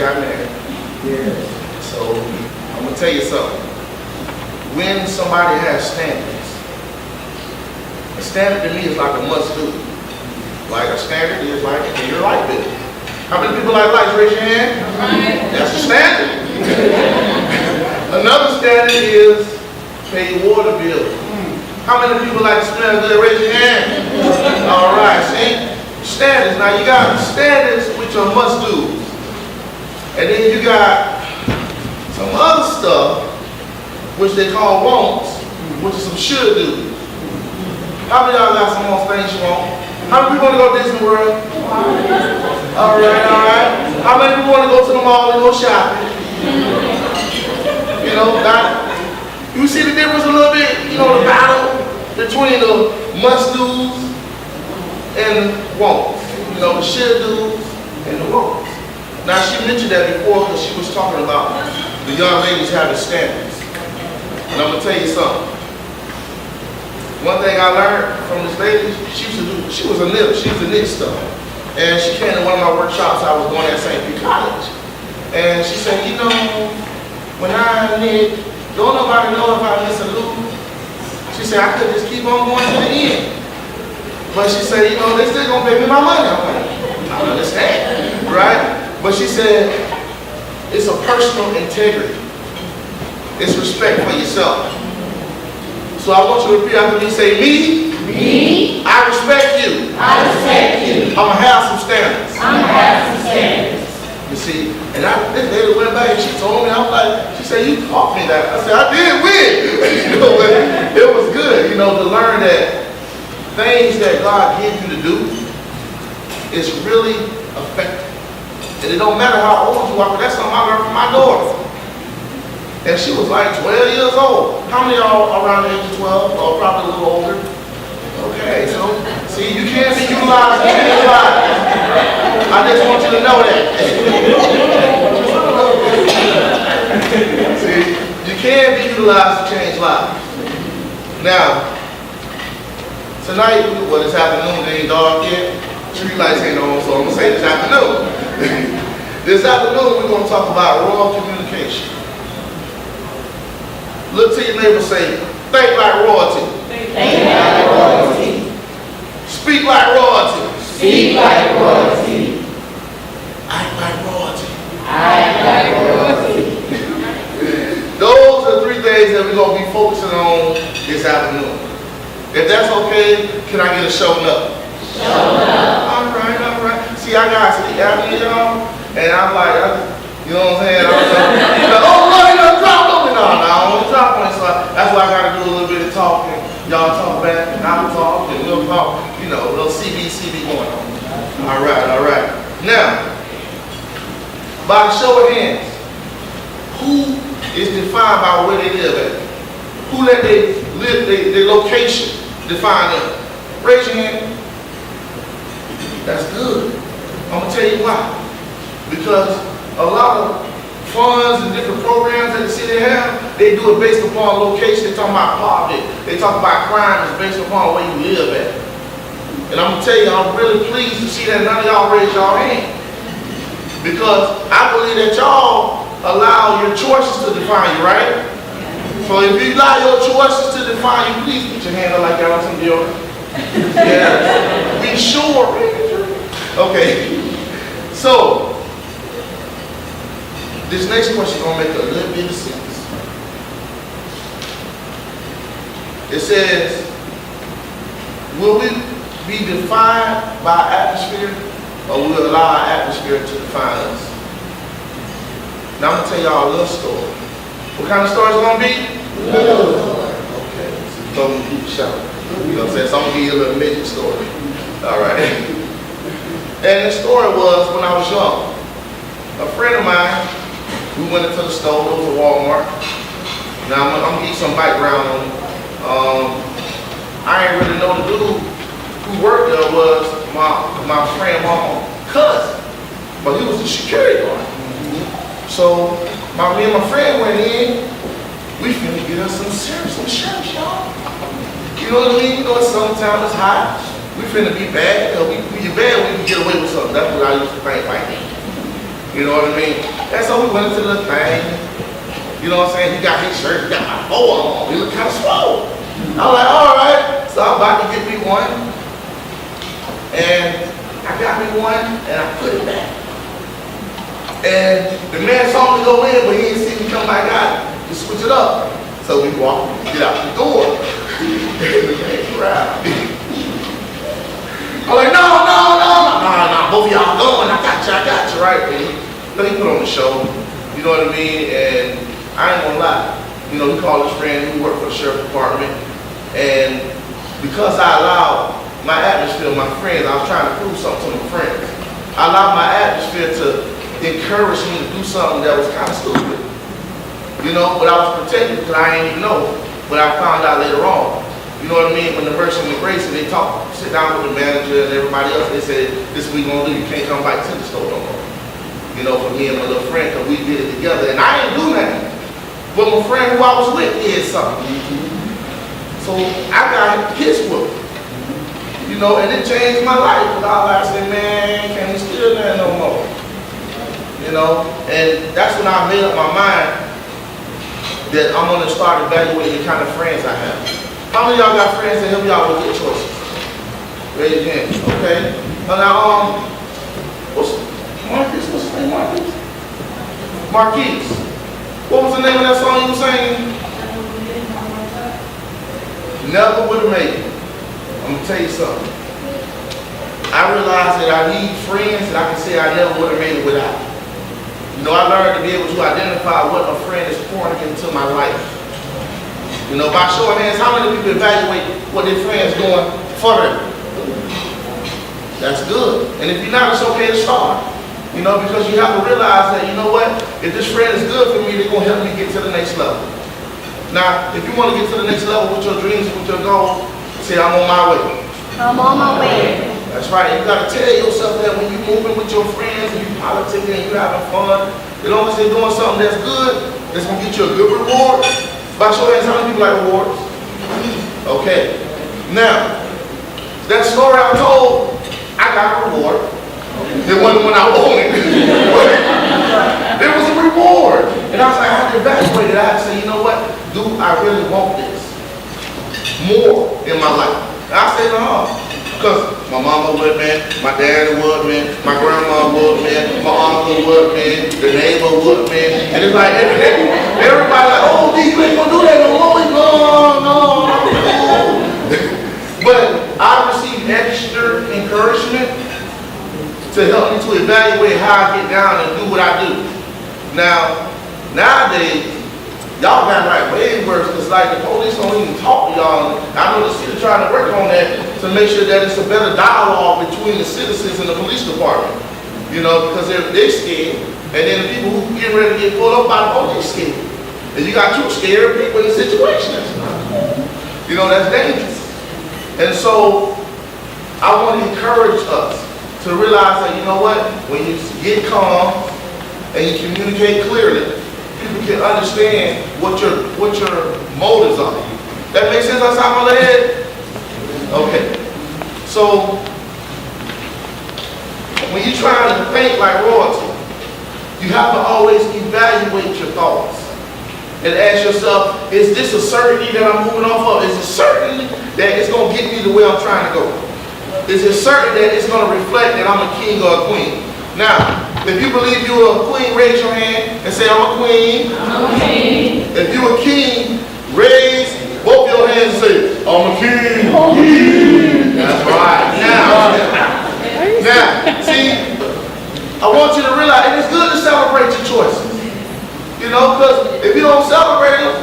got married. Yes. So I'm gonna tell you something. When somebody has standards, a standard to me is like a must do. Like a standard is like in your light bill. How many people like lights? Raise your hand. Right. That's a standard. Another standard is pay your water bill. How many people like to smell good? Raise your hand. All right, see? Standards. Now you got standards which are must do's. And then you got some other stuff which they call wants, which is some should do's. How many of y'all got some more things you want? How many people want to go to Disney World? All right, all right. How many people want to go to the mall and go shopping? You know, that, you see the difference a little bit? You know, the battle between the must-dos and wants. You know, the should-dos and the wants. Now, she mentioned that before because she was talking about the young ladies having standards. And I'm going to tell you something. One thing I learned from this lady, she was a knitter. She was a knit stuff. And she came to one of my workshops I was going at St. Pete College. And she said, you know, when I knit, don't nobody know if I miss a loop. She said, I could just keep on going to the end. But she said, you know, they still gonna pay me my money. I'm like, I understand, right? But she said, it's a personal integrity. It's respect for yourself. So I want you to repeat after me, say, me, I respect you. I respect you. I'm gonna have some standards. I'm gonna have some standards. You see, and this lady went back and she told me, I'm like, she said, you taught me that. I said, I did win. You know, but it was good, you know, to learn that things that God gives you to do is really effective. And it don't matter how old you are, but that's something I learned from my daughter. And she was like 12 years old. How many of y'all around the age of 12 or probably a little older? Okay, so see, you can't be utilized in your life. I just want you to know that. See, you can be utilized to change lives. Now, tonight, well, this afternoon, it ain't dark yet. Street lights ain't on, so I'm gonna say this afternoon. This afternoon, we're gonna talk about royal communication. Look to your neighbor, say, think like royalty. Think like royalty. Speak like royalty. Speak like royalty. Act like royalty. Act like royalty. Those are three things that we're going to be focusing on this afternoon. If that's okay, can I get a showing up? Showing up. All right, all right. See, I got sleep apnea, y'all, and I'm like, you know what I'm saying? I'm like, oh, Lord, no problem. No, I don't drop on it, so that's why I got to do a little bit of talking. Y'all talk back, and I'll talk, and we'll talk, you know, a little CB going on. All right, all right. Now, by the show of hands, who is defined by where they live at? Who let they live, their location define them? Raise your hand. That's good. I'm going to tell you why. Because a lot of funds and different programs that the city have, they do it based upon location. They talk about poverty. They talk about crime is based upon where you live at. And I'm going to tell you, I'm really pleased to see that none of y'all raise y'all hand. Because I believe that y'all allow your choices to define you, right? So if you allow your choices to define you, please put your hand up like y'all on some deodorant. Yeah. Be sure. Okay. So, this next question is going to make a little bit of sense. It says, will we be defined by atmosphere, or will we allow our atmosphere to define us? Now I'm going to tell y'all a little story. What kind of story is it going to be? Little. Okay, so you told me to keep shouting. You know what I'm saying? So I'm going to give you a little midget story. All right. And the story was when I was young. A friend of mine, we went into the store, it was a Walmart. Now I'm going to give you some background on it. I ain't really know the dude who worked there was my friend, my cousin. But he was the security guard. So me and my friend went in, we finna get us some shirts, y'all. You know what I mean? You know, it's summertime, it's hot. We finna be bad. You know, we bad, we can get away with something. That's what I used to think like that. You know what I mean? And so we went into the thing. You know what I'm saying? He got his shirt, he got my boa on. He looked kind of slow. I was like, all right. So I'm about to get me one. And I got me one and I put it back. And the man saw me go in, but he didn't see me come back out. He switch it up. So we walk, get out the door. And the man grabbed me. I'm like, no, both of y'all going. I got you, right? And he put on the show. You know what I mean? And I ain't gonna lie. You know, he called his friend who worked for the sheriff's department. And because I allowed my atmosphere, my friends, I was trying to prove something to my friends. I allowed my atmosphere to encourage me to do something that was kind of stupid. You know, but I was protected because I didn't even know. But I found out later on. You know what I mean? When the Mercy and the Grace, and they sit down with the manager and everybody else, they said, this is what we gonna do. You can't come back to the store no more. You know, for me and my little friend, because we did it together. And I didn't do nothing. But my friend who I was with did something. So I got his whoop. You know, and it changed my life. Because I was like, man, can't steal that no more. You know, and that's when I made up my mind that I'm gonna start evaluating the kind of friends I have. How many of y'all got friends that help y'all with your choices? Raise your hand. Okay. Now, what's Marcus? What's his name? Marcus? Marquise. What was the name of that song you were singing? Never would have made it. I'm gonna tell you something. I realized that I need friends that I can say I never would have made it without. You know, I learned to be able to identify what a friend is pouring into my life. You know, by show of hands, how many people evaluate what their friends doing for them? That's good. And if you're not, it's okay to start. You know, because you have to realize that, you know what, if this friend is good for me, they're going to help me get to the next level. Now, if you want to get to the next level with your dreams, with your goals, say, I'm on my way. I'm on my way. That's right. You got to tell yourself that when you're moving with your friends and you're politicking and you're having fun, as long as they're doing something that's good, that's going to get you a good reward. By show of hands, how many people like rewards? Okay. Now, that story I told, I got a reward. It wasn't when I wanted it. There was a reward. And I was like, I had to evaluate it. I had to say, you know what? Do I really want this? More in my life. And I said, no. Because my mama would me, my daddy would me, my grandma would me, my uncle would me, the neighbor would me. And it's like, everybody like, oh, D, you ain't gonna do that no more. No. But I received extra encouragement to help me to evaluate how I get down and do what I do. Now, nowadays, y'all got like way worse, because like the police don't even talk to y'all. I know the city trying to work on that to make sure that it's a better dialogue between the citizens and the police department. You know, because they're scared, and then the people who get ready to get pulled up by the police scared. And you got two scared people in the situation. You know, that's dangerous. And so, I want to encourage us to realize that, you know what, when you get calm and you communicate clearly, people can understand what your motives are. That makes sense on top of the head? Okay. So, when you're trying to think like royalty, you have to always evaluate your thoughts and ask yourself, is this a certainty that I'm moving off of? Is it certain that it's going to get me to where I'm trying to go? Is it certain that it's going to reflect that I'm a king or a queen? Now, if you believe you're a queen, raise your hand and say, I'm a queen. I'm a king. If you're a king, raise both your hands and say, I'm a king. That's right. Now, see, I want you to realize, and it's good to celebrate your choices. You know, because if you don't celebrate them,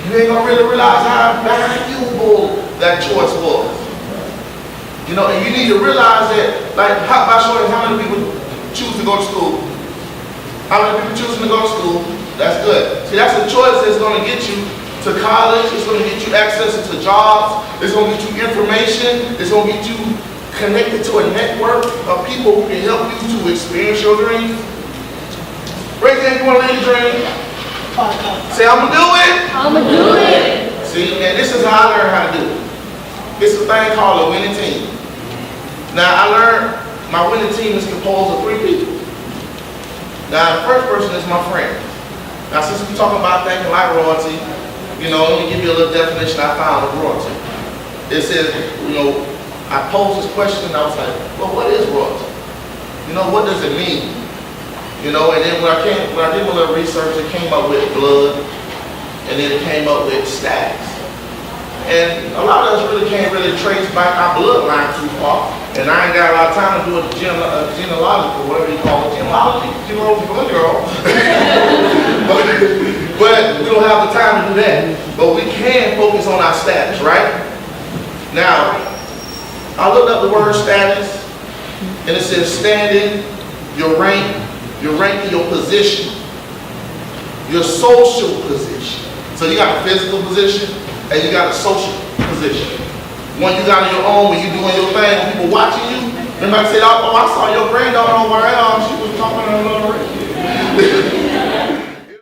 you ain't going to really realize how valuable that choice was. You know, and you need to realize that, like, by showing how many people choose to go to school. How many people choosing to go to school? That's good. See, that's a choice that's going to get you to college. It's going to get you access to jobs. It's going to get you information. It's going to get you connected to a network of people who can help you to experience your dreams. Raise your hand if you want to live your dream. Say, I'm going to do it. I'm going to do it. See, and this is how I learned how to do it. It's a thing called a winning team. Now, I learned my winning team is composed of 3 people. Now, the first person is my friend. Now, since we're talking about thinking like royalty, let me give you a little definition I found of royalty. It says, I posed this question and I was like, well, what is royalty? What does it mean? And then when I did a little research, it came up with blood, and then it came up with status. And a lot of us really can't trace back our bloodline too far. And I ain't got a lot of time to do a genealogical, whatever you call it, genealogy, girl. but we don't have the time to do that. But we can focus on our status, right? Now, I looked up the word status, and it says standing, your rank in your position, your social position. So you got a physical position, and you got a social position. One you got on your own, when you doing your thing, when people watching you, they might say, oh, I saw your granddaughter over there, she was talking to her little